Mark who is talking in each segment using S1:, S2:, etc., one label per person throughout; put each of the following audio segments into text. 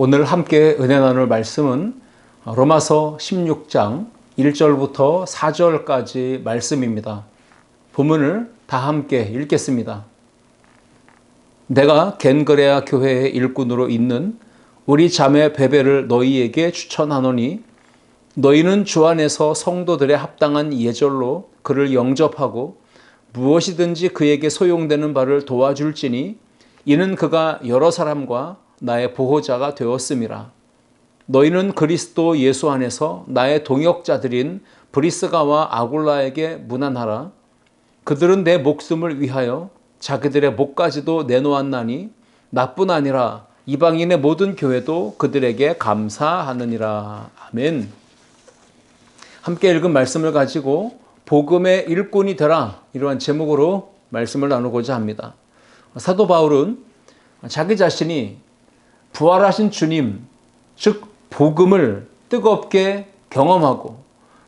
S1: 오늘 함께 은혜 나눌 말씀은 로마서 16장 1절부터 4절까지 말씀입니다. 본문을 다 함께 읽겠습니다. 내가 겐그레아 교회의 일꾼으로 있는 우리 자매 베베를 너희에게 추천하노니 너희는 주 안에서 성도들의 합당한 예절로 그를 영접하고 무엇이든지 그에게 소용되는 바를 도와줄지니 이는 그가 여러 사람과 나의 보호자가 되었음이라. 너희는 그리스도 예수 안에서 나의 동역자들인 브리스가와 아굴라에게 문안하라. 그들은 내 목숨을 위하여 자기들의 목까지도 내놓았나니 나뿐 아니라 이방인의 모든 교회도 그들에게 감사하느니라. 아멘. 함께 읽은 말씀을 가지고 복음의 일꾼이 되라, 이러한 제목으로 말씀을 나누고자 합니다. 사도 바울은 자기 자신이 부활하신 주님, 즉 복음을 뜨겁게 경험하고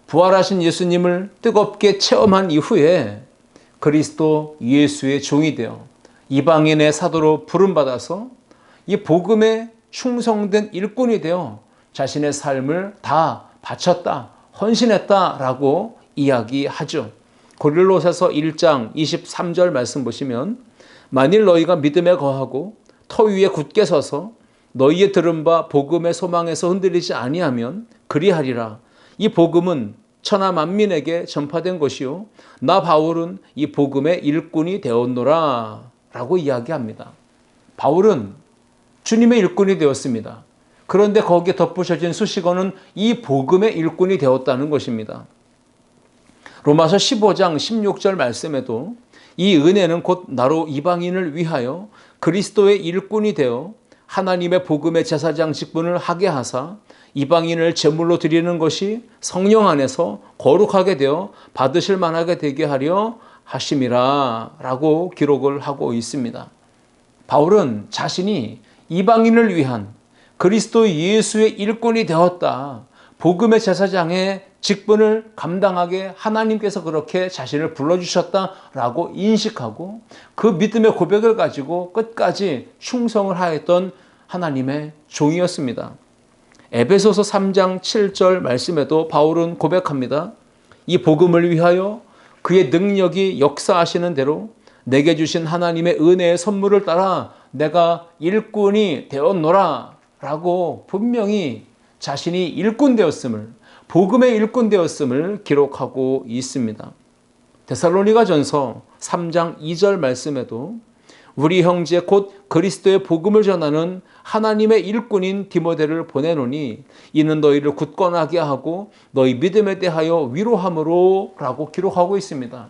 S1: 부활하신 예수님을 뜨겁게 체험한 이후에 그리스도 예수의 종이 되어 이방인의 사도로 부름받아서 이 복음에 충성된 일꾼이 되어 자신의 삶을 다 바쳤다, 헌신했다라고 이야기하죠. 고린도서서 1장 23절 말씀 보시면 만일 너희가 믿음에 거하고 터 위에 굳게 서서 너희의 들은 바 복음의 소망에서 흔들리지 아니하면 그리하리라. 이 복음은 천하 만민에게 전파된 것이요 나 바울은 이 복음의 일꾼이 되었노라 라고 이야기합니다. 바울은 주님의 일꾼이 되었습니다. 그런데 거기에 덧붙여진 수식어는 이 복음의 일꾼이 되었다는 것입니다. 로마서 15장 16절 말씀에도 이 은혜는 곧 나로 이방인을 위하여 그리스도의 일꾼이 되어 하나님의 복음의 제사장 직분을 하게 하사 이방인을 제물로 드리는 것이 성령 안에서 거룩하게 되어 받으실 만하게 되게 하려 하심이라 라고 기록을 하고 있습니다. 바울은 자신이 이방인을 위한 그리스도 예수의 일꾼이 되었다. 복음의 제사장의 직분을 감당하게 하나님께서 그렇게 자신을 불러주셨다라고 인식하고 그 믿음의 고백을 가지고 끝까지 충성을 하였던 하나님의 종이었습니다. 에베소서 3장 7절 말씀에도 바울은 고백합니다. 이 복음을 위하여 그의 능력이 역사하시는 대로 내게 주신 하나님의 은혜의 선물을 따라 내가 일꾼이 되었노라 라고 분명히 자신이 일꾼 되었음을, 복음의 일꾼 되었음을 기록하고 있습니다. 데살로니가전서 3장 2절 말씀에도 우리 형제 곧 그리스도의 복음을 전하는 하나님의 일꾼인 디모데를 보내노니 이는 너희를 굳건하게 하고 너희 믿음에 대하여 위로함으로 라고 기록하고 있습니다.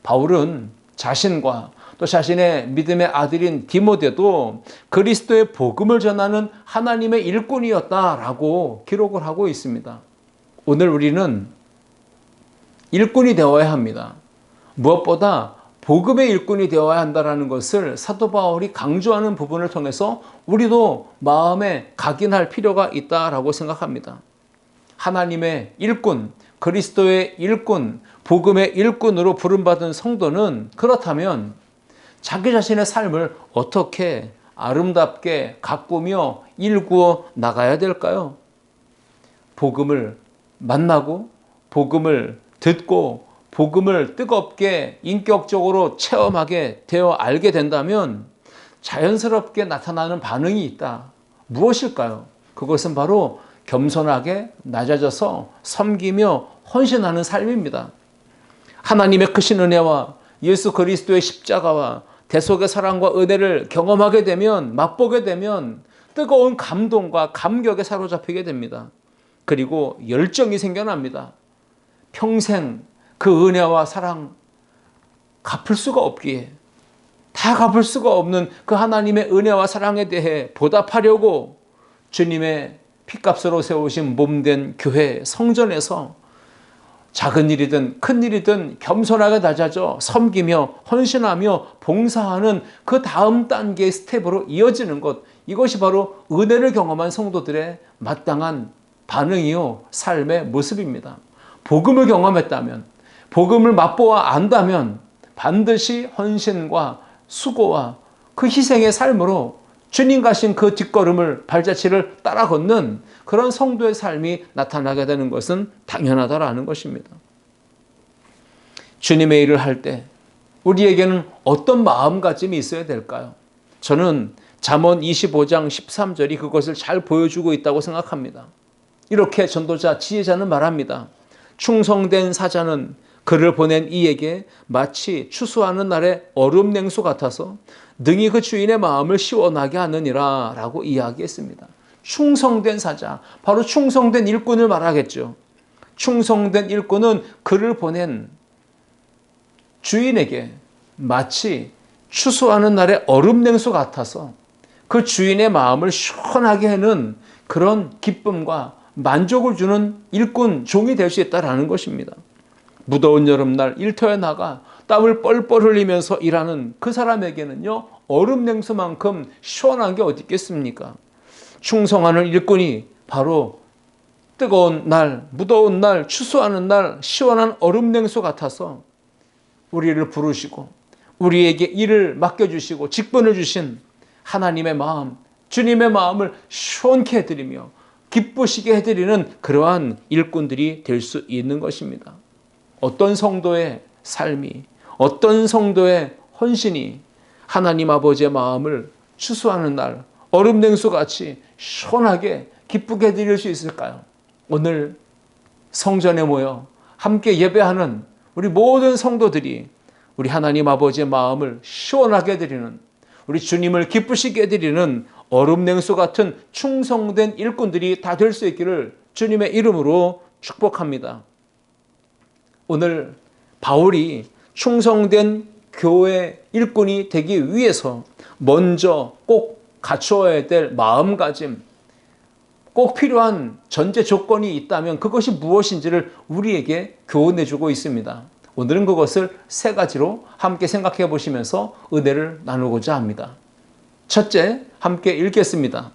S1: 바울은 자신과 또 자신의 믿음의 아들인 디모데도 그리스도의 복음을 전하는 하나님의 일꾼이었다라고 기록을 하고 있습니다. 오늘 우리는 일꾼이 되어야 합니다. 무엇보다 복음의 일꾼이 되어야 한다는 것을 사도 바울이 강조하는 부분을 통해서 우리도 마음에 각인할 필요가 있다라고 생각합니다. 하나님의 일꾼, 그리스도의 일꾼, 복음의 일꾼으로 부름받은 성도는 그렇다면 자기 자신의 삶을 어떻게 아름답게 가꾸며 일구어 나가야 될까요? 복음을 만나고 복음을 듣고 복음을 뜨겁게 인격적으로 체험하게 되어 알게 된다면 자연스럽게 나타나는 반응이 있다. 무엇일까요? 그것은 바로 겸손하게 낮아져서 섬기며 헌신하는 삶입니다. 하나님의 크신 은혜와 예수 그리스도의 십자가와 대속의 사랑과 은혜를 경험하게 되면, 맛보게 되면 뜨거운 감동과 감격에 사로잡히게 됩니다. 그리고 열정이 생겨납니다. 평생 그 은혜와 사랑 갚을 수가 없기에, 다 갚을 수가 없는 그 하나님의 은혜와 사랑에 대해 보답하려고 주님의 피값으로 세우신 몸된 교회 성전에서 작은 일이든 큰 일이든 겸손하게 낮아져 섬기며 헌신하며 봉사하는 그 다음 단계의 스텝으로 이어지는 것, 이것이 바로 은혜를 경험한 성도들의 마땅한 반응이요 삶의 모습입니다. 복음을 경험했다면, 복음을 맛보아 안다면 반드시 헌신과 수고와 그 희생의 삶으로 주님 가신 그 뒷걸음을, 발자취를 따라 걷는 그런 성도의 삶이 나타나게 되는 것은 당연하다라는 것입니다. 주님의 일을 할 때 우리에게는 어떤 마음가짐이 있어야 될까요? 저는 잠언 25장 13절이 그것을 잘 보여주고 있다고 생각합니다. 이렇게 전도자 지혜자는 말합니다. 충성된 사자는 그를 보낸 이에게 마치 추수하는 날의 얼음 냉수 같아서 능히 그 주인의 마음을 시원하게 하느니라 라고 이야기했습니다. 충성된 사자, 바로 충성된 일꾼을 말하겠죠. 충성된 일꾼은 그를 보낸 주인에게 마치 추수하는 날의 얼음 냉수 같아서 그 주인의 마음을 시원하게 하는 그런 기쁨과 만족을 주는 일꾼, 종이 될 수 있다는 것입니다. 무더운 여름날 일터에 나가 땀을 뻘뻘 흘리면서 일하는 그 사람에게는요, 얼음 냉수만큼 시원한 게 어디 있겠습니까? 충성하는 일꾼이 바로 뜨거운 날, 무더운 날, 추수하는 날 시원한 얼음 냉수 같아서 우리를 부르시고 우리에게 일을 맡겨주시고 직분을 주신 하나님의 마음, 주님의 마음을 시원케 해드리며 기쁘시게 해드리는 그러한 일꾼들이 될 수 있는 것입니다. 어떤 성도의 삶이, 어떤 성도의 헌신이 하나님 아버지의 마음을 추수하는 날 얼음 냉수같이 시원하게 기쁘게 해드릴 수 있을까요? 오늘 성전에 모여 함께 예배하는 우리 모든 성도들이 우리 하나님 아버지의 마음을 시원하게 해드리는, 우리 주님을 기쁘시게 해드리는 얼음 냉수 같은 충성된 일꾼들이 다 될 수 있기를 주님의 이름으로 축복합니다. 오늘 바울이 충성된 교회 일꾼이 되기 위해서 먼저 꼭 갖추어야 될 마음가짐, 꼭 필요한 전제 조건이 있다면 그것이 무엇인지를 우리에게 교훈해 주고 있습니다. 오늘은 그것을 세 가지로 함께 생각해 보시면서 은혜를 나누고자 합니다. 첫째, 함께 읽겠습니다.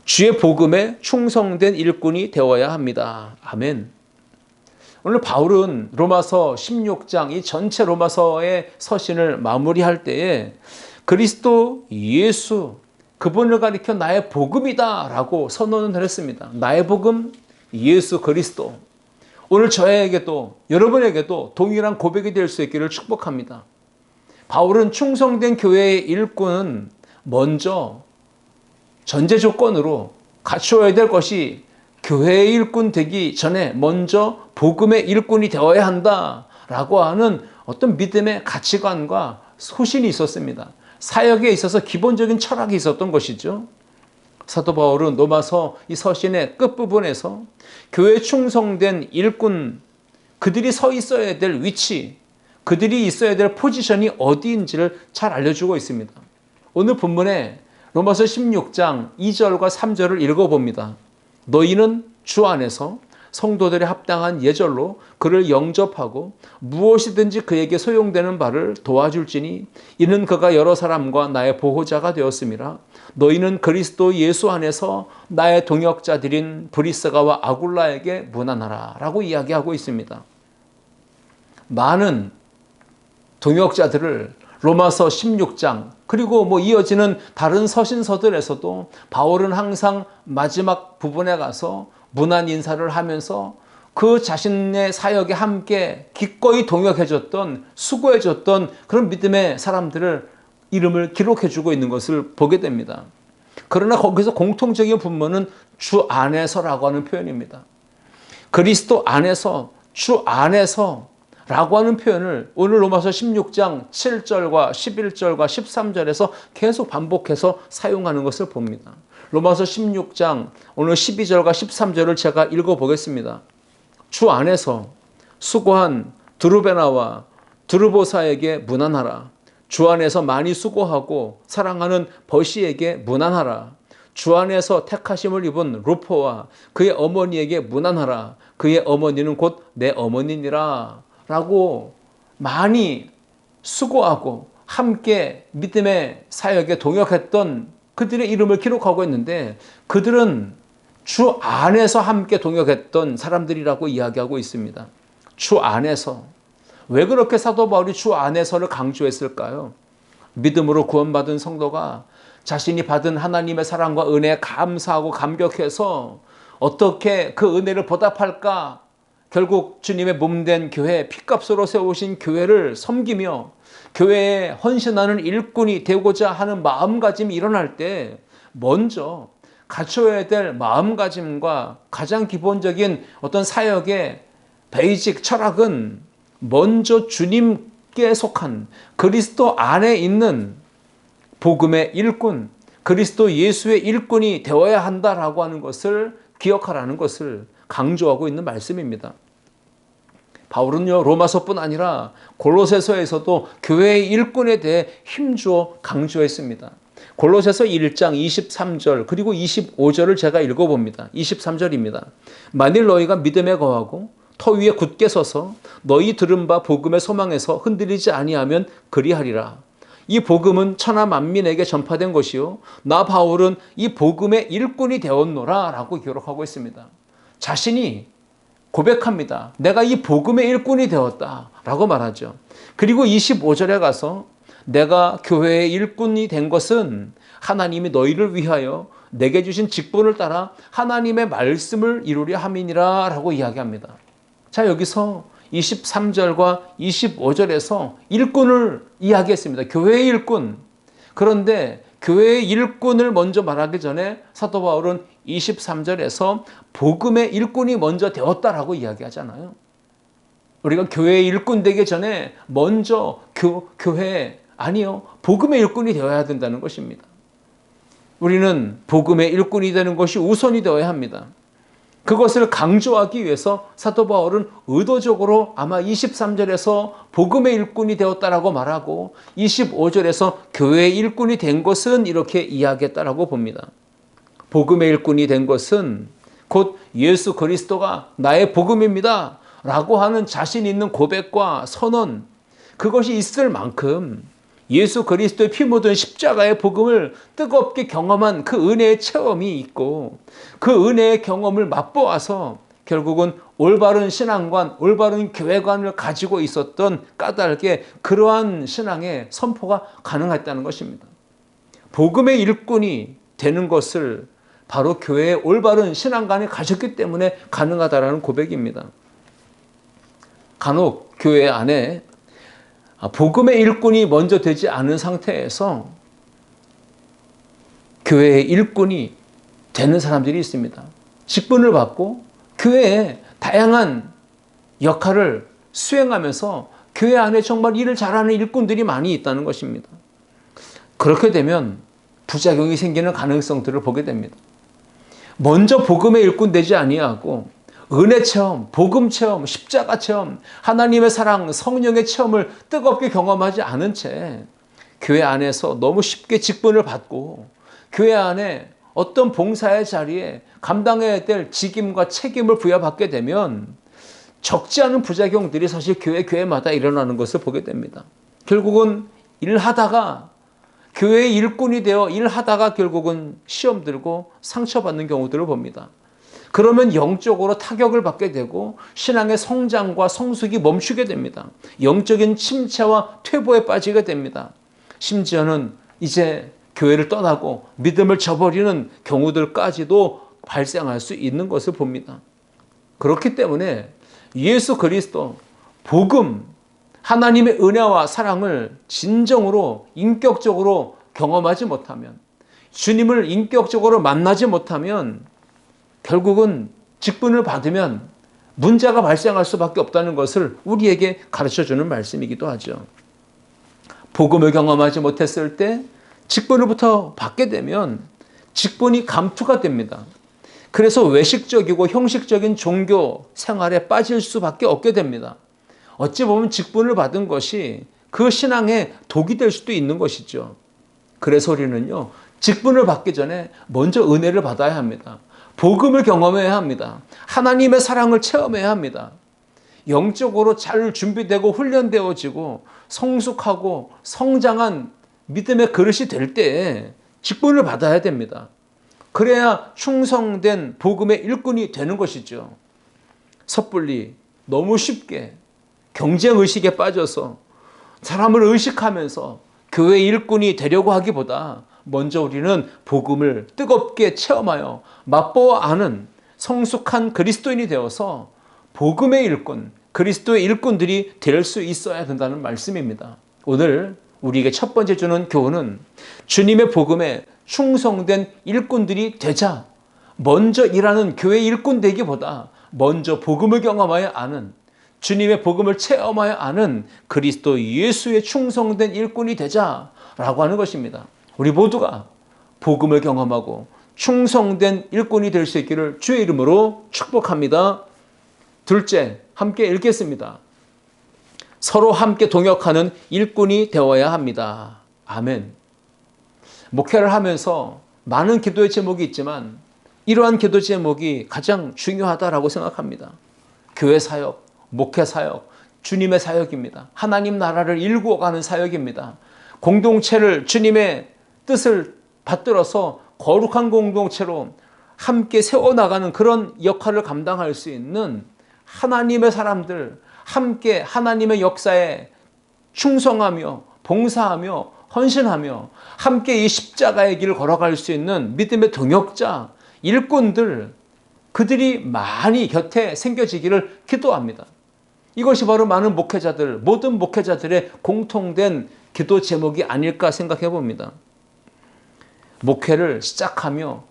S1: 주의 복음에 충성된 일꾼이 되어야 합니다. 아멘. 오늘 바울은 로마서 16장 이 전체 로마서의 서신을 마무리할 때에 그리스도 예수, 그분을 가리켜 나의 복음이다 라고 선언을 했습니다. 나의 복음 예수 그리스도. 오늘 저에게도 여러분에게도 동일한 고백이 될 수 있기를 축복합니다. 바울은 충성된 교회의 일꾼은 먼저 전제 조건으로 갖추어야 될 것이 교회의 일꾼 되기 전에 먼저 복음의 일꾼이 되어야 한다라고 하는 어떤 믿음의 가치관과 소신이 있었습니다. 사역에 있어서 기본적인 철학이 있었던 것이죠. 사도 바울은 로마서 이 서신의 끝부분에서 교회에 충성된 일꾼, 그들이 서 있어야 될 위치, 그들이 있어야 될 포지션이 어디인지를 잘 알려주고 있습니다. 오늘 본문에 로마서 16장 2절과 3절을 읽어봅니다. 너희는 주 안에서 성도들의 합당한 예절로 그를 영접하고 무엇이든지 그에게 소용되는 바를 도와줄지니 이는 그가 여러 사람과 나의 보호자가 되었음이라. 너희는 그리스도 예수 안에서 나의 동역자들인 브리스가와 아굴라에게 문안하라 라고 이야기하고 있습니다. 많은 동역자들을 로마서 16장 그리고 이어지는 다른 서신서들에서도 바울은 항상 마지막 부분에 가서 문안 인사를 하면서 그 자신의 사역에 함께 기꺼이 동역해줬던, 수고해줬던 그런 믿음의 사람들을 이름을 기록해주고 있는 것을 보게 됩니다. 그러나 거기서 공통적인 분모는 주 안에서라고 하는 표현입니다. 그리스도 안에서, 주 안에서 라고 하는 표현을 오늘 로마서 16장 7절과 11절과 13절에서 계속 반복해서 사용하는 것을 봅니다. 로마서 16장 오늘 12절과 13절을 제가 읽어보겠습니다. 주 안에서 수고한 드루베나와 드루보사에게 문안하라. 주 안에서 많이 수고하고 사랑하는 버시에게 문안하라. 주 안에서 택하심을 입은 루포와 그의 어머니에게 문안하라. 그의 어머니는 곧 내 어머니니라. 라고 많이 수고하고 함께 믿음의 사역에 동역했던 그들의 이름을 기록하고 있는데 그들은 주 안에서 함께 동역했던 사람들이라고 이야기하고 있습니다. 주 안에서. 왜 그렇게 사도 바울이 주 안에서를 강조했을까요? 믿음으로 구원받은 성도가 자신이 받은 하나님의 사랑과 은혜에 감사하고 감격해서 어떻게 그 은혜를 보답할까? 결국 주님의 몸된 교회, 피값으로 세우신 교회를 섬기며 교회에 헌신하는 일꾼이 되고자 하는 마음가짐이 일어날 때 먼저 갖춰야 될 마음가짐과 가장 기본적인 어떤 사역의 베이직 철학은 먼저 주님께 속한 그리스도 안에 있는 복음의 일꾼, 그리스도 예수의 일꾼이 되어야 한다라고 하는 것을 기억하라는 것을 강조하고 있는 말씀입니다. 바울은요, 로마서뿐 아니라 골로새서에서도 교회의 일꾼에 대해 힘주어 강조했습니다. 골로새서 1장 23절 그리고 25절을 제가 읽어봅니다. 23절입니다. 만일 너희가 믿음에 거하고 터 위에 굳게 서서 너희 들은 바 복음의 소망에서 흔들리지 아니하면 그리하리라. 이 복음은 천하 만민에게 전파된 것이요 나 바울은 이 복음의 일꾼이 되었노라 라고 기록하고 있습니다. 자신이 고백합니다. 내가 이 복음의 일꾼이 되었다 라고 말하죠. 그리고 25절에 가서 내가 교회의 일꾼이 된 것은 하나님이 너희를 위하여 내게 주신 직분을 따라 하나님의 말씀을 이루려 함이니라 라고 이야기합니다. 자, 여기서 23절과 25절에서 일꾼을 이야기했습니다. 교회의 일꾼. 그런데 교회의 일꾼을 먼저 말하기 전에 사도 바울은 23절에서 복음의 일꾼이 먼저 되었다라고 이야기하잖아요. 우리가 교회의 일꾼 되기 전에 먼저 교회 아니요, 복음의 일꾼이 되어야 된다는 것입니다. 우리는 복음의 일꾼이 되는 것이 우선이 되어야 합니다. 그것을 강조하기 위해서 사도 바울은 의도적으로 아마 23절에서 복음의 일꾼이 되었다라고 말하고 25절에서 교회의 일꾼이 된 것은 이렇게 이야기했다라고 봅니다. 복음의 일꾼이 된 것은 곧 예수 그리스도가 나의 복음입니다 라고 하는 자신 있는 고백과 선언, 그것이 있을 만큼 예수 그리스도의 피 묻은 십자가의 복음을 뜨겁게 경험한 그 은혜의 체험이 있고 그 은혜의 경험을 맛보아서 결국은 올바른 신앙관, 올바른 교회관을 가지고 있었던 까닭에 그러한 신앙의 선포가 가능했다는 것입니다. 복음의 일꾼이 되는 것을 바로 교회의 올바른 신앙관을 가졌기 때문에 가능하다라는 고백입니다. 간혹 교회 안에 복음의 일꾼이 먼저 되지 않은 상태에서 교회의 일꾼이 되는 사람들이 있습니다. 직분을 받고 교회에 다양한 역할을 수행하면서 교회 안에 정말 일을 잘하는 일꾼들이 많이 있다는 것입니다. 그렇게 되면 부작용이 생기는 가능성들을 보게 됩니다. 먼저 복음의 일꾼 되지 아니하고 은혜 체험, 복음 체험, 십자가 체험, 하나님의 사랑, 성령의 체험을 뜨겁게 경험하지 않은 채 교회 안에서 너무 쉽게 직분을 받고 교회 안에 어떤 봉사의 자리에 감당해야 될 직임과 책임을 부여받게 되면 적지 않은 부작용들이 사실 교회마다 일어나는 것을 보게 됩니다. 결국은 일하다가 교회의 일꾼이 되어 일하다가 결국은 시험 들고 상처받는 경우들을 봅니다. 그러면 영적으로 타격을 받게 되고 신앙의 성장과 성숙이 멈추게 됩니다. 영적인 침체와 퇴보에 빠지게 됩니다. 심지어는 이제 교회를 떠나고 믿음을 저버리는 경우들까지도 발생할 수 있는 것을 봅니다. 그렇기 때문에 예수 그리스도, 복음, 하나님의 은혜와 사랑을 진정으로 인격적으로 경험하지 못하면, 주님을 인격적으로 만나지 못하면 결국은 직분을 받으면 문제가 발생할 수밖에 없다는 것을 우리에게 가르쳐주는 말씀이기도 하죠. 복음을 경험하지 못했을 때 직분을부터 받게 되면 직분이 감투가 됩니다. 그래서 외식적이고 형식적인 종교 생활에 빠질 수밖에 없게 됩니다. 어찌 보면 직분을 받은 것이 그 신앙에 독이 될 수도 있는 것이죠. 그래서 우리는요, 직분을 받기 전에 먼저 은혜를 받아야 합니다. 복음을 경험해야 합니다. 하나님의 사랑을 체험해야 합니다. 영적으로 잘 준비되고 훈련되어지고 성숙하고 성장한 믿음의 그릇이 될 때에 직분을 받아야 됩니다. 그래야 충성된 복음의 일꾼이 되는 것이죠. 섣불리 너무 쉽게 경쟁의식에 빠져서 사람을 의식하면서 교회 일꾼이 되려고 하기보다 먼저 우리는 복음을 뜨겁게 체험하여 맛보아 아는 성숙한 그리스도인이 되어서 복음의 일꾼, 그리스도의 일꾼들이 될 수 있어야 된다는 말씀입니다. 오늘 우리에게 첫 번째 주는 교훈은 주님의 복음에 충성된 일꾼들이 되자. 먼저 일하는 교회 일꾼 되기보다 먼저 복음을 경험하여 아는, 주님의 복음을 체험하여 아는 그리스도 예수의 충성된 일꾼이 되자라고 하는 것입니다. 우리 모두가 복음을 경험하고 충성된 일꾼이 될 수 있기를 주의 이름으로 축복합니다. 둘째, 함께 읽겠습니다. 서로 함께 동역하는 일꾼이 되어야 합니다. 아멘. 목회를 하면서 많은 기도의 제목이 있지만 이러한 기도 제목이 가장 중요하다라고 생각합니다. 교회 사역, 목회 사역, 주님의 사역입니다. 하나님 나라를 일구어가는 사역입니다. 공동체를 주님의 뜻을 받들어서 거룩한 공동체로 함께 세워나가는 그런 역할을 감당할 수 있는 하나님의 사람들, 함께 하나님의 역사에 충성하며 봉사하며 헌신하며 함께 이 십자가의 길을 걸어갈 수 있는 믿음의 동역자, 일꾼들, 그들이 많이 곁에 생겨지기를 기도합니다. 이것이 바로 많은 목회자들, 모든 목회자들의 공통된 기도 제목이 아닐까 생각해 봅니다. 목회를 시작하며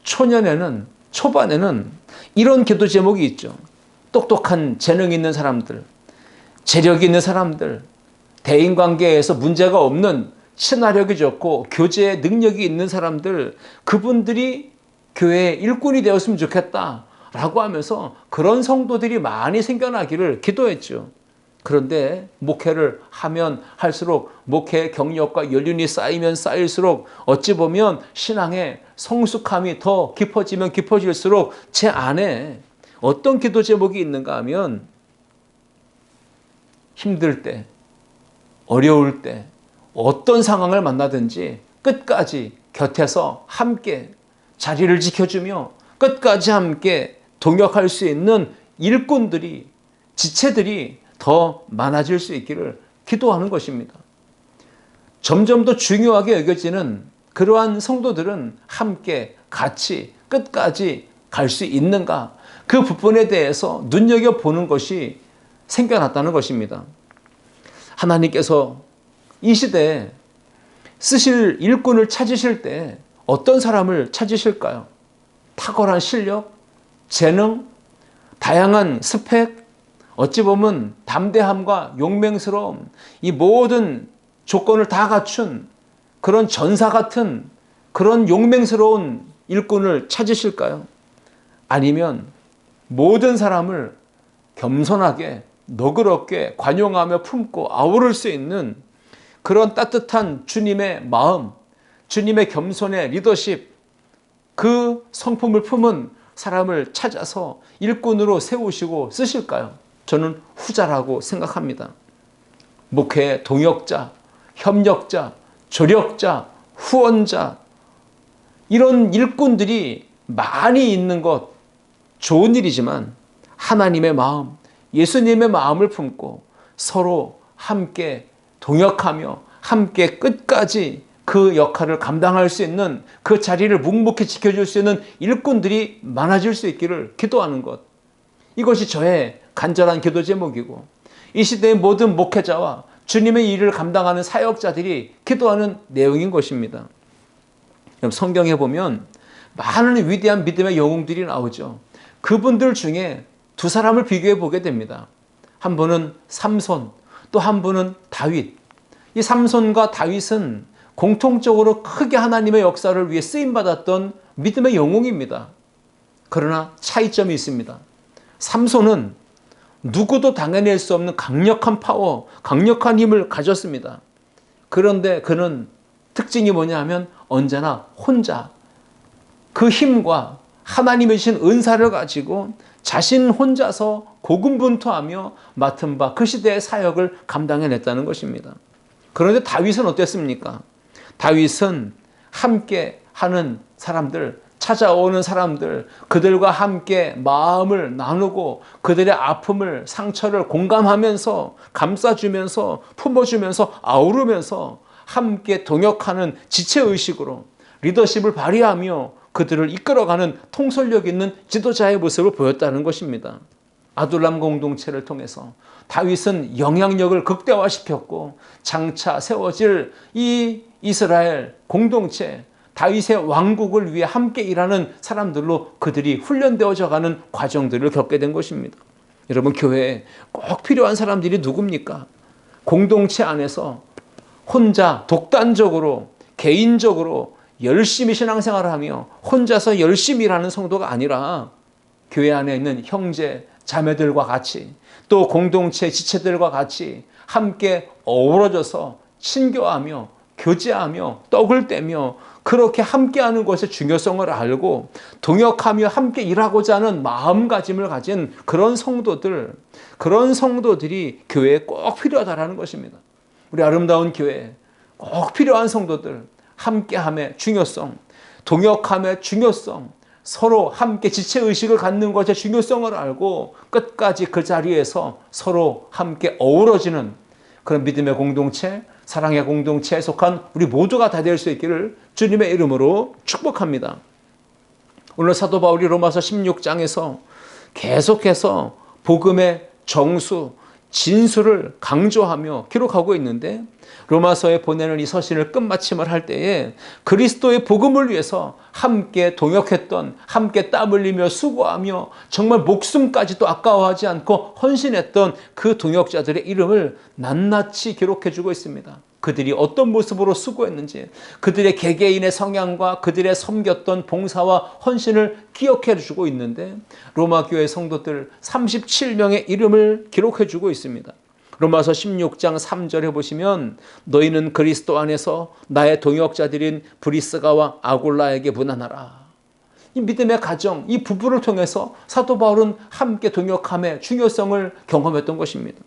S1: 초반에는 이런 기도 제목이 있죠. 똑똑한 재능 있는 사람들, 재력 있는 사람들, 대인관계에서 문제가 없는 친화력이 좋고 교제의 능력이 있는 사람들, 그분들이 교회의 일꾼이 되었으면 좋겠다라고 하면서 그런 성도들이 많이 생겨나기를 기도했죠. 그런데 목회를 하면 할수록 목회의 경력과 연륜이 쌓이면 쌓일수록 어찌 보면 신앙의 성숙함이 더 깊어지면 깊어질수록 제 안에 어떤 기도 제목이 있는가 하면 힘들 때, 어려울 때, 어떤 상황을 만나든지 끝까지 곁에서 함께 자리를 지켜주며 끝까지 함께 동역할 수 있는 일꾼들이, 지체들이 더 많아질 수 있기를 기도하는 것입니다. 점점 더 중요하게 여겨지는 그러한 성도들은 함께 같이 끝까지 갈 수 있는가, 그 부분에 대해서 눈여겨보는 것이 생겨났다는 것입니다. 하나님께서 이 시대에 쓰실 일꾼을 찾으실 때 어떤 사람을 찾으실까요? 탁월한 실력, 재능, 다양한 스펙, 어찌 보면 담대함과 용맹스러움, 이 모든 조건을 다 갖춘 그런 전사 같은 그런 용맹스러운 일꾼을 찾으실까요? 아니면 모든 사람을 겸손하게 너그럽게 관용하며 품고 아우를 수 있는 그런 따뜻한 주님의 마음, 주님의 겸손의 리더십, 그 성품을 품은 사람을 찾아서 일꾼으로 세우시고 쓰실까요? 저는 후자라고 생각합니다. 목회의 동역자, 협력자, 조력자, 후원자, 이런 일꾼들이 많이 있는 것 좋은 일이지만 하나님의 마음, 예수님의 마음을 품고 서로 함께 동역하며 함께 끝까지 그 역할을 감당할 수 있는, 그 자리를 묵묵히 지켜줄 수 있는 일꾼들이 많아질 수 있기를 기도하는 것, 이것이 저의 간절한 기도 제목이고 이 시대의 모든 목회자와 주님의 일을 감당하는 사역자들이 기도하는 내용인 것입니다. 성경에 보면 많은 위대한 믿음의 영웅들이 나오죠. 그분들 중에 두 사람을 비교해 보게 됩니다. 한 분은 삼손, 또 한 분은 다윗. 이 삼손과 다윗은 공통적으로 크게 하나님의 역사를 위해 쓰임받았던 믿음의 영웅입니다. 그러나 차이점이 있습니다. 삼손은 누구도 당해낼 수 없는 강력한 파워, 강력한 힘을 가졌습니다. 그런데 그는 특징이 뭐냐 하면 언제나 혼자 그 힘과 하나님의 주신 은사를 가지고 자신 혼자서 고군분투하며 맡은 바 그 시대의 사역을 감당해냈다는 것입니다. 그런데 다윗은 어땠습니까? 다윗은 함께 하는 사람들, 찾아오는 사람들, 그들과 함께 마음을 나누고 그들의 아픔을, 상처를 공감하면서 감싸주면서 품어주면서 아우르면서 함께 동역하는 지체의식으로 리더십을 발휘하며 그들을 이끌어가는 통솔력 있는 지도자의 모습을 보였다는 것입니다. 아둘람 공동체를 통해서 다윗은 영향력을 극대화시켰고 장차 세워질 이 이스라엘 공동체, 다윗의 왕국을 위해 함께 일하는 사람들로 그들이 훈련되어져 가는 과정들을 겪게 된 것입니다. 여러분, 교회에 꼭 필요한 사람들이 누굽니까? 공동체 안에서 혼자 독단적으로 개인적으로 열심히 신앙생활을 하며 혼자서 열심히 일하는 성도가 아니라 교회 안에 있는 형제 자매들과 같이 또 공동체 지체들과 같이 함께 어우러져서 친교하며 교제하며 떡을 떼며 그렇게 함께하는 것의 중요성을 알고 동역하며 함께 일하고자 하는 마음가짐을 가진 그런 성도들이 교회에 꼭 필요하다는 것입니다. 우리 아름다운 교회에 꼭 필요한 성도들, 함께함의 중요성, 동역함의 중요성, 서로 함께 지체의식을 갖는 것의 중요성을 알고 끝까지 그 자리에서 서로 함께 어우러지는 그런 믿음의 공동체, 사랑의 공동체에 속한 우리 모두가 다 될 수 있기를 주님의 이름으로 축복합니다. 오늘 사도 바울이 로마서 16장에서 계속해서 복음의 정수, 진수를 강조하며 기록하고 있는데 로마서에 보내는 이 서신을 끝마침을 할 때에 그리스도의 복음을 위해서 함께 동역했던, 함께 땀 흘리며 수고하며 정말 목숨까지도 아까워하지 않고 헌신했던 그 동역자들의 이름을 낱낱이 기록해 주고 있습니다. 그들이 어떤 모습으로 수고했는지, 그들의 개개인의 성향과 그들의 섬겼던 봉사와 헌신을 기억해 주고 있는데 로마 교회 성도들 37명의 이름을 기록해 주고 있습니다. 로마서 16장 3절에 보시면 너희는 그리스도 안에서 나의 동역자들인 브리스가와 아굴라에게 문안하라. 이 믿음의 가정, 이 부부를 통해서 사도 바울은 함께 동역함의 중요성을 경험했던 것입니다.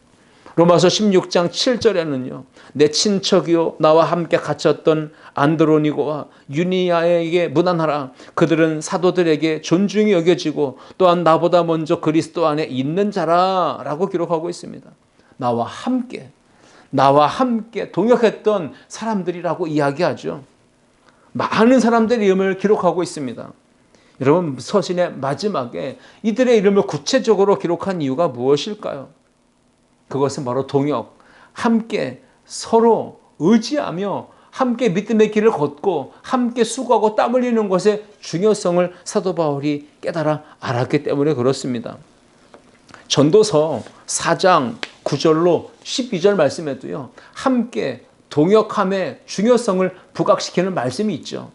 S1: 로마서 16장 7절에는요. 내 친척이요 나와 함께 갇혔던 안드로니고와 유니아에게 문안하라. 그들은 사도들에게 존중이 여겨지고 또한 나보다 먼저 그리스도 안에 있는 자라 라고 기록하고 있습니다. 나와 함께 동역했던 사람들이라고 이야기하죠. 많은 사람들의 이름을 기록하고 있습니다. 여러분, 서신의 마지막에 이들의 이름을 구체적으로 기록한 이유가 무엇일까요? 그것은 바로 동역, 함께 서로 의지하며 함께 믿음의 길을 걷고 함께 수고하고 땀 흘리는 것의 중요성을 사도 바울이 깨달아 알았기 때문에 그렇습니다. 전도서 4장 9절로 12절 말씀에도요. 함께 동역함의 중요성을 부각시키는 말씀이 있죠.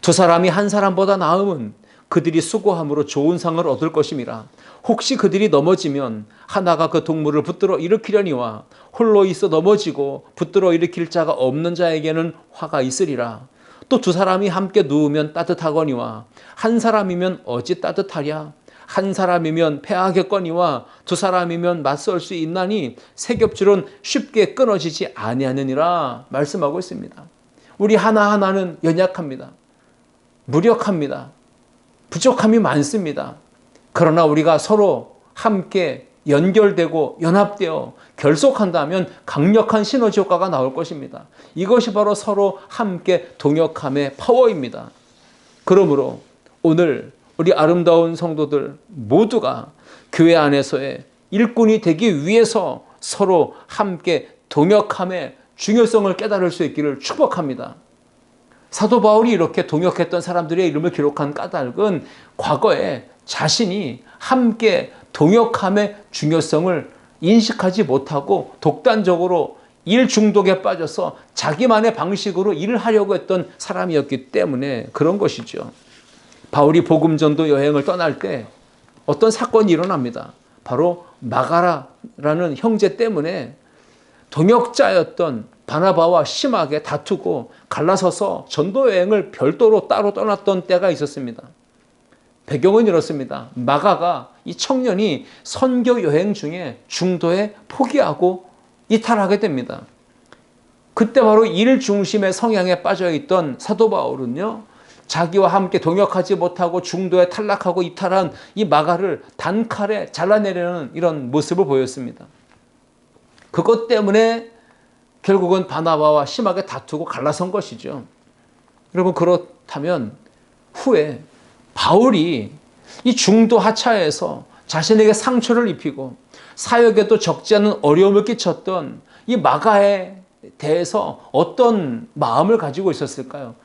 S1: 두 사람이 한 사람보다 나음은 그들이 수고함으로 좋은 상을 얻을 것임이라. 혹시 그들이 넘어지면 하나가 그 동물을 붙들어 일으키려니와 홀로 있어 넘어지고 붙들어 일으킬 자가 없는 자에게는 화가 있으리라. 또 두 사람이 함께 누우면 따뜻하거니와 한 사람이면 어찌 따뜻하랴. 한 사람이면 패하겠거니와 두 사람이면 맞설 수 있나니 세 겹줄은 쉽게 끊어지지 아니하느니라 말씀하고 있습니다. 우리 하나하나는 연약합니다. 무력합니다. 부족함이 많습니다. 그러나 우리가 서로 함께 연결되고 연합되어 결속한다면 강력한 시너지 효과가 나올 것입니다. 이것이 바로 서로 함께 동역함의 파워입니다. 그러므로 오늘 우리 아름다운 성도들 모두가 교회 안에서의 일꾼이 되기 위해서 서로 함께 동역함의 중요성을 깨달을 수 있기를 축복합니다. 사도 바울이 이렇게 동역했던 사람들의 이름을 기록한 까닭은 과거에 자신이 함께 동역함의 중요성을 인식하지 못하고 독단적으로 일 중독에 빠져서 자기만의 방식으로 일을 하려고 했던 사람이었기 때문에 그런 것이죠. 바울이 복음전도 여행을 떠날 때 어떤 사건이 일어납니다. 바로 마가라라는 형제 때문에 동역자였던 바나바와 심하게 다투고 갈라서서 전도 여행을 별도로 따로 떠났던 때가 있었습니다. 배경은 이렇습니다. 마가가 이 청년이 선교 여행 중에 중도에 포기하고 이탈하게 됩니다. 그때 바로 일 중심의 성향에 빠져있던 사도 바울은요. 자기와 함께 동역하지 못하고 중도에 탈락하고 이탈한 이 마가를 단칼에 잘라내려는 이런 모습을 보였습니다. 그것 때문에 결국은 바나바와 심하게 다투고 갈라선 것이죠. 여러분, 그렇다면 후에 바울이 이 중도 하차에서 자신에게 상처를 입히고 사역에도 적지 않은 어려움을 끼쳤던 이 마가에 대해서 어떤 마음을 가지고 있었을까요?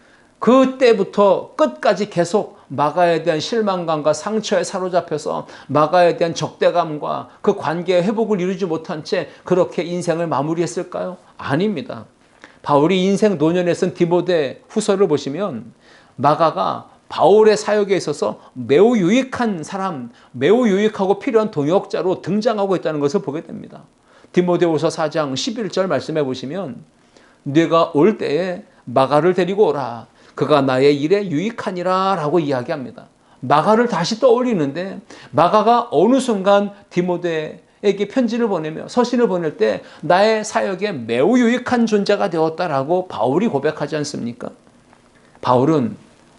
S1: 그때부터 끝까지 계속 마가에 대한 실망감과 상처에 사로잡혀서 마가에 대한 적대감과 그 관계의 회복을 이루지 못한 채 그렇게 인생을 마무리했을까요? 아닙니다. 바울이 인생 노년에 쓴 디모데 후서를 보시면 마가가 바울의 사역에 있어서 매우 유익한 사람, 매우 유익하고 필요한 동역자로 등장하고 있다는 것을 보게 됩니다. 디모데후서 4장 11절 말씀해 보시면 네가 올 때에 마가를 데리고 오라. 그가 나의 일에 유익하니라 라고 이야기합니다. 마가를 다시 떠올리는데 마가가 어느 순간 디모데에게 편지를 보내며 서신을 보낼 때 나의 사역에 매우 유익한 존재가 되었다라고 바울이 고백하지 않습니까? 바울은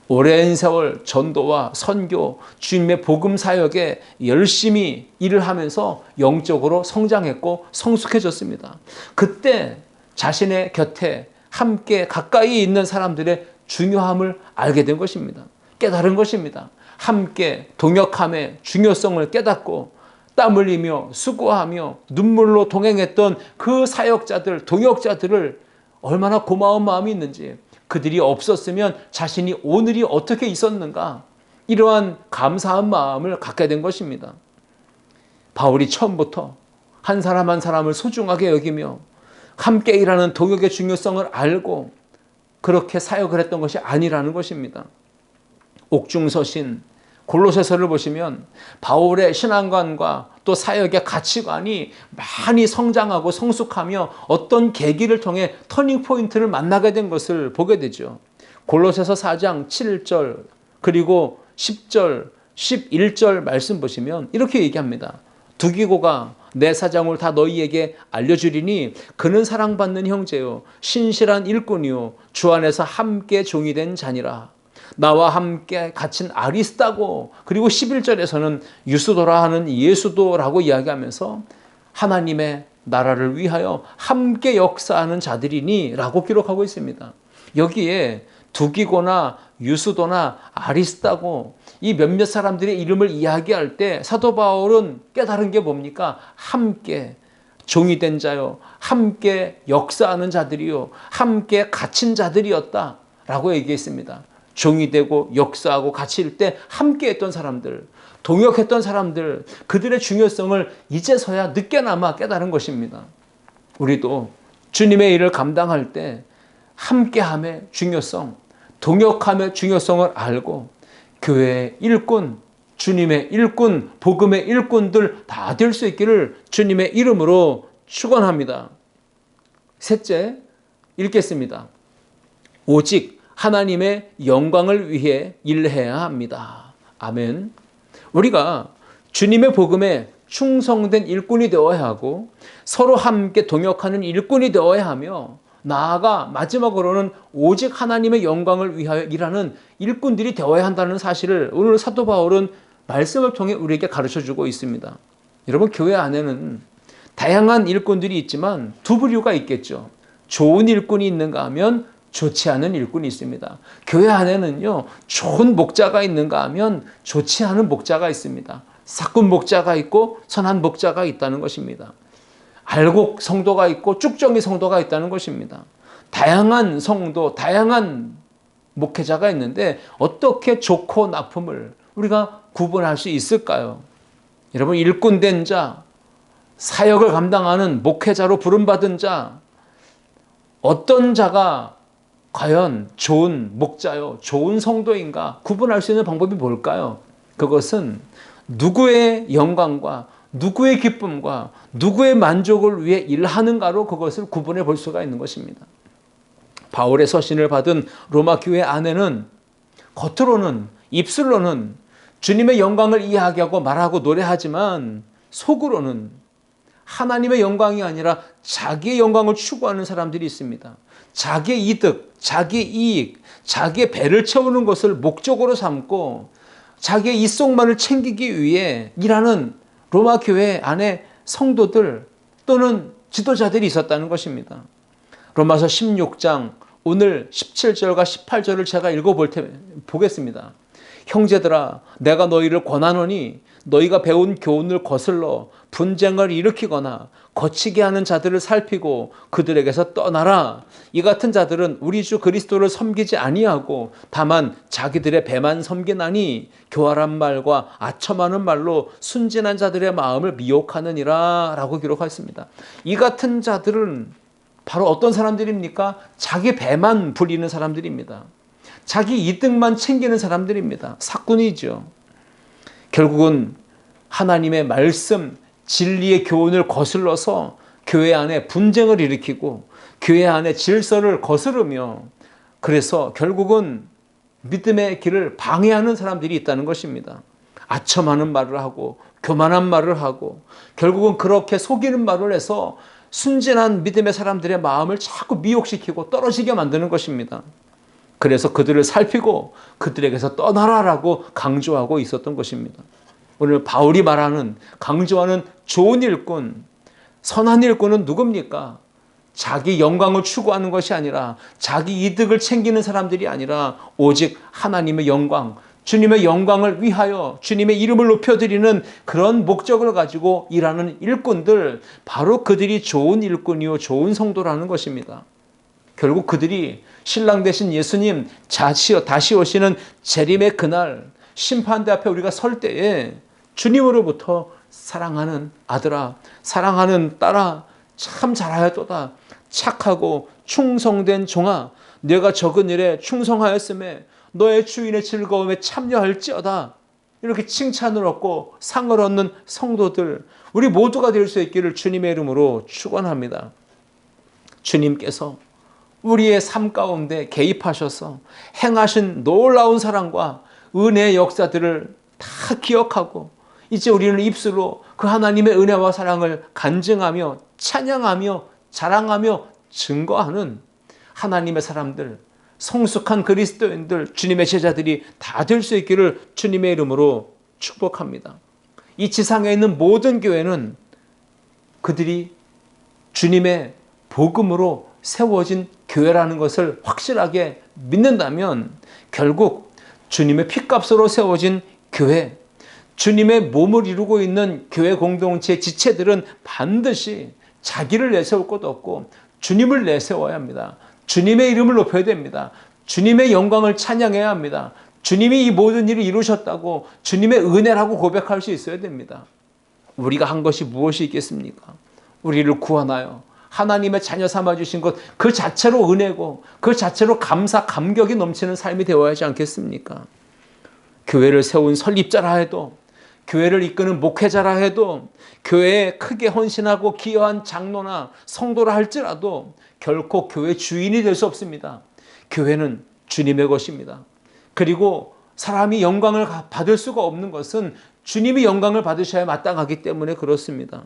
S1: 오랜 세월 전도와 선교, 주님의 복음 사역에 열심히 일을 하면서 영적으로 성장했고 성숙해졌습니다. 그때 자신의 곁에 함께 가까이 있는 사람들의 중요함을 알게 된 것입니다. 깨달은 것입니다. 함께 동역함의 중요성을 깨닫고 땀 흘리며 수고하며 눈물로 동행했던 그 사역자들, 동역자들을 얼마나 고마운 마음이 있는지, 그들이 없었으면 자신이 오늘이 어떻게 있었는가, 이러한 감사한 마음을 갖게 된 것입니다. 바울이 처음부터 한 사람 한 사람을 소중하게 여기며 함께 일하는 동역의 중요성을 알고 그렇게 사역을 했던 것이 아니라는 것입니다. 옥중서신 골로새서를 보시면 바울의 신앙관과 또 사역의 가치관이 많이 성장하고 성숙하며 어떤 계기를 통해 터닝포인트를 만나게 된 것을 보게 되죠. 골로새서 4장 7절 그리고 10절, 11절 말씀 보시면 이렇게 얘기합니다. 두기고가 내 사정을 다 너희에게 알려주리니 그는 사랑받는 형제요 신실한 일꾼이요 주 안에서 함께 종이 된 자니라. 나와 함께 갇힌 아리스다고, 그리고 11절에서는 유스도라 하는 예수도라고 이야기하면서 하나님의 나라를 위하여 함께 역사하는 자들이니 라고 기록하고 있습니다. 여기에 두기고나 유스도나 아리스다고 이 몇몇 사람들의 이름을 이야기할 때 사도 바울은 깨달은 게 뭡니까? 함께 종이 된 자요, 함께 역사하는 자들이요, 함께 갇힌 자들이었다라고 얘기했습니다. 종이 되고 역사하고 갇힐 때 함께 했던 사람들, 동역했던 사람들, 그들의 중요성을 이제서야 늦게나마 깨달은 것입니다. 우리도 주님의 일을 감당할 때 함께함의 중요성, 동역함의 중요성을 알고 교회의 일꾼, 주님의 일꾼, 복음의 일꾼들 다 될 수 있기를 주님의 이름으로 축원합니다. 셋째, 읽겠습니다. 오직 하나님의 영광을 위해 일해야 합니다. 아멘. 우리가 주님의 복음에 충성된 일꾼이 되어야 하고 서로 함께 동역하는 일꾼이 되어야 하며 나아가 마지막으로는 오직 하나님의 영광을 위하여 일하는 일꾼들이 되어야 한다는 사실을 오늘 사도 바울은 말씀을 통해 우리에게 가르쳐주고 있습니다. 여러분, 교회 안에는 다양한 일꾼들이 있지만 두 부류가 있겠죠. 좋은 일꾼이 있는가 하면 좋지 않은 일꾼이 있습니다. 교회 안에는요, 좋은 목자가 있는가 하면 좋지 않은 목자가 있습니다. 사꾼 목자가 있고 선한 목자가 있다는 것입니다. 알곡 성도가 있고 쭉정이 성도가 있다는 것입니다. 다양한 성도, 다양한 목회자가 있는데 어떻게 좋고 나쁨을 우리가 구분할 수 있을까요? 여러분, 일꾼된 자, 사역을 감당하는 목회자로 부름받은 자, 어떤 자가 과연 좋은 목자요, 좋은 성도인가 구분할 수 있는 방법이 뭘까요? 그것은 누구의 영광과 누구의 기쁨과 누구의 만족을 위해 일하는가로 그것을 구분해 볼 수가 있는 것입니다. 바울의 서신을 받은 로마 교회 안에는 겉으로는, 입술로는 주님의 영광을 이야기하고 말하고 노래하지만 속으로는 하나님의 영광이 아니라 자기의 영광을 추구하는 사람들이 있습니다. 자기의 이득, 자기의 이익, 자기의 배를 채우는 것을 목적으로 삼고 자기의 이속만을 챙기기 위해 일하는 로마 교회 안에 성도들 또는 지도자들이 있었다는 것입니다. 로마서 16장 오늘 17절과 18절을 제가 보겠습니다. 형제들아, 내가 너희를 권하노니 너희가 배운 교훈을 거슬러 분쟁을 일으키거나 거치게 하는 자들을 살피고 그들에게서 떠나라. 이 같은 자들은 우리 주 그리스도를 섬기지 아니하고 다만 자기들의 배만 섬기나니 교활한 말과 아첨하는 말로 순진한 자들의 마음을 미혹하느니라 라고 기록하였습니다. 이 같은 자들은 바로 어떤 사람들입니까? 자기 배만 부리는 사람들입니다. 자기 이득만 챙기는 사람들입니다. 사꾼이죠. 결국은 하나님의 말씀, 진리의 교훈을 거슬러서 교회 안에 분쟁을 일으키고 교회 안에 질서를 거스르며 그래서 결국은 믿음의 길을 방해하는 사람들이 있다는 것입니다. 아첨하는 말을 하고 교만한 말을 하고 결국은 그렇게 속이는 말을 해서 순진한 믿음의 사람들의 마음을 자꾸 미혹시키고 떨어지게 만드는 것입니다. 그래서 그들을 살피고 그들에게서 떠나라라고 강조하고 있었던 것입니다. 오늘 바울이 말하는 강조하는 좋은 일꾼, 선한 일꾼은 누굽니까? 자기 영광을 추구하는 것이 아니라 자기 이득을 챙기는 사람들이 아니라 오직 하나님의 영광, 주님의 영광을 위하여 주님의 이름을 높여드리는 그런 목적을 가지고 일하는 일꾼들, 바로 그들이 좋은 일꾼이요 좋은 성도라는 것입니다. 결국 그들이 신랑 되신 예수님 다시 오시는 재림의 그날 심판대 앞에 우리가 설 때에 주님으로부터 사랑하는 아들아, 사랑하는 딸아, 참 잘하였도다, 착하고 충성된 종아, 내가 적은 일에 충성하였음에 너의 주인의 즐거움에 참여할지어다. 이렇게 칭찬을 얻고 상을 얻는 성도들, 우리 모두가 될 수 있기를 주님의 이름으로 축원합니다. 주님께서 우리의 삶 가운데 개입하셔서 행하신 놀라운 사랑과 은혜의 역사들을 다 기억하고 이제 우리는 입술로 그 하나님의 은혜와 사랑을 간증하며 찬양하며 자랑하며 증거하는 하나님의 사람들, 성숙한 그리스도인들, 주님의 제자들이 다 될 수 있기를 주님의 이름으로 축복합니다. 이 지상에 있는 모든 교회는 그들이 주님의 복음으로 세워진 교회라는 것을 확실하게 믿는다면 결국 주님의 피값으로 세워진 교회, 주님의 몸을 이루고 있는 교회 공동체 지체들은 반드시 자기를 내세울 것 없고 주님을 내세워야 합니다. 주님의 이름을 높여야 됩니다. 주님의 영광을 찬양해야 합니다. 주님이 이 모든 일을 이루셨다고 주님의 은혜라고 고백할 수 있어야 됩니다. 우리가 한 것이 무엇이 있겠습니까? 우리를 구원하여 하나님의 자녀 삼아주신 것 그 자체로 은혜고 그 자체로 감사 감격이 넘치는 삶이 되어야 하지 않겠습니까? 교회를 세운 설립자라 해도, 교회를 이끄는 목회자라 해도, 교회에 크게 헌신하고 기여한 장로나 성도라 할지라도 결코 교회 주인이 될 수 없습니다. 교회는 주님의 것입니다. 그리고 사람이 영광을 받을 수가 없는 것은 주님이 영광을 받으셔야 마땅하기 때문에 그렇습니다.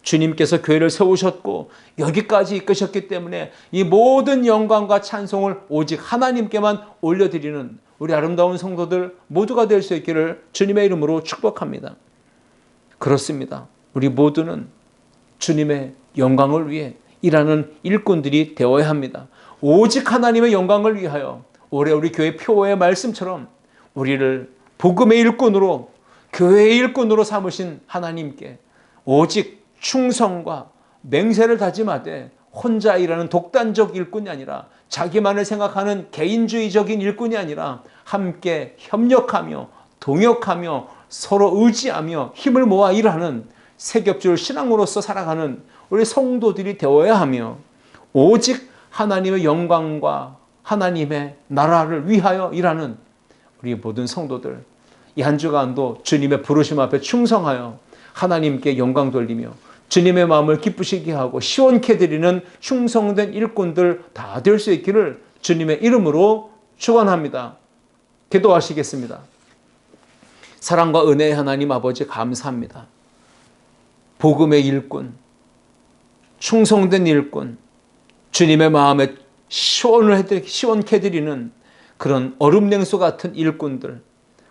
S1: 주님께서 교회를 세우셨고 여기까지 이끄셨기 때문에 이 모든 영광과 찬송을 오직 하나님께만 올려드리는 우리 아름다운 성도들 모두가 될 수 있기를 주님의 이름으로 축복합니다. 그렇습니다. 우리 모두는 주님의 영광을 위해 일하는 일꾼들이 되어야 합니다. 오직 하나님의 영광을 위하여 올해 우리 교회 표어의 말씀처럼 우리를 복음의 일꾼으로, 교회의 일꾼으로 삼으신 하나님께 오직 충성과 맹세를 다짐하되 혼자 일하는 독단적 일꾼이 아니라 자기만을 생각하는 개인주의적인 일꾼이 아니라 함께 협력하며 동역하며 서로 의지하며 힘을 모아 일하는 세겹줄 신앙으로서 살아가는 우리 성도들이 되어야 하며 오직 하나님의 영광과 하나님의 나라를 위하여 일하는 우리 모든 성도들, 이 한 주간도 주님의 부르심 앞에 충성하여 하나님께 영광 돌리며 주님의 마음을 기쁘시게 하고 시원케 드리는 충성된 일꾼들 다 될 수 있기를 주님의 이름으로 축원합니다. 기도하시겠습니다. 사랑과 은혜의 하나님 아버지 감사합니다. 복음의 일꾼, 충성된 일꾼, 주님의 마음에 시원케 드리는 그런 얼음냉수 같은 일꾼들,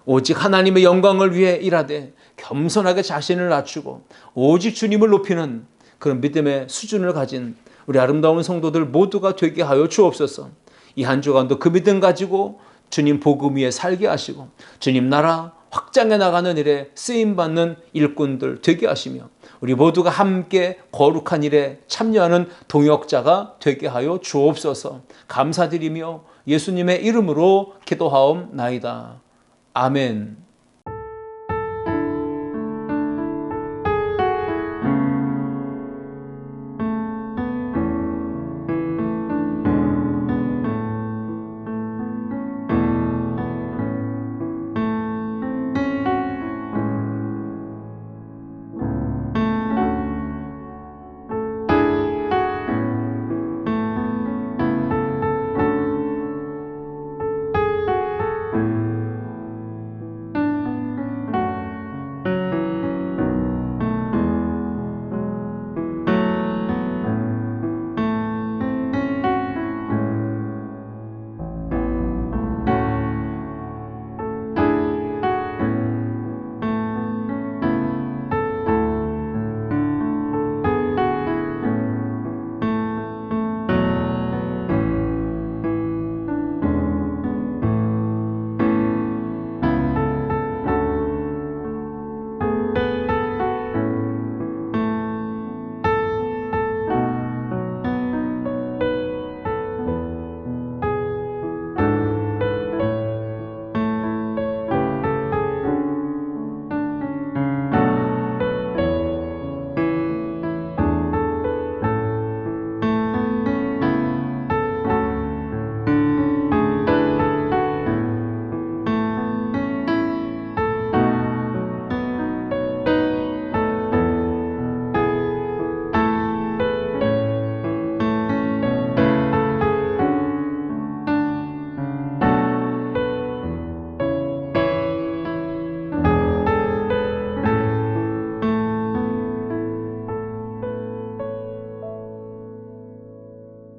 S1: 오직 하나님의 영광을 위해 일하되 겸손하게 자신을 낮추고 오직 주님을 높이는 그런 믿음의 수준을 가진 우리 아름다운 성도들 모두가 되게 하여 주옵소서. 이 한 주간도 그 믿음 가지고 주님 복음 위에 살게 하시고 주님 나라 확장해 나가는 일에 쓰임받는 일꾼들 되게 하시며 우리 모두가 함께 거룩한 일에 참여하는 동역자가 되게 하여 주옵소서. 감사드리며 예수님의 이름으로 기도하옵나이다. 아멘.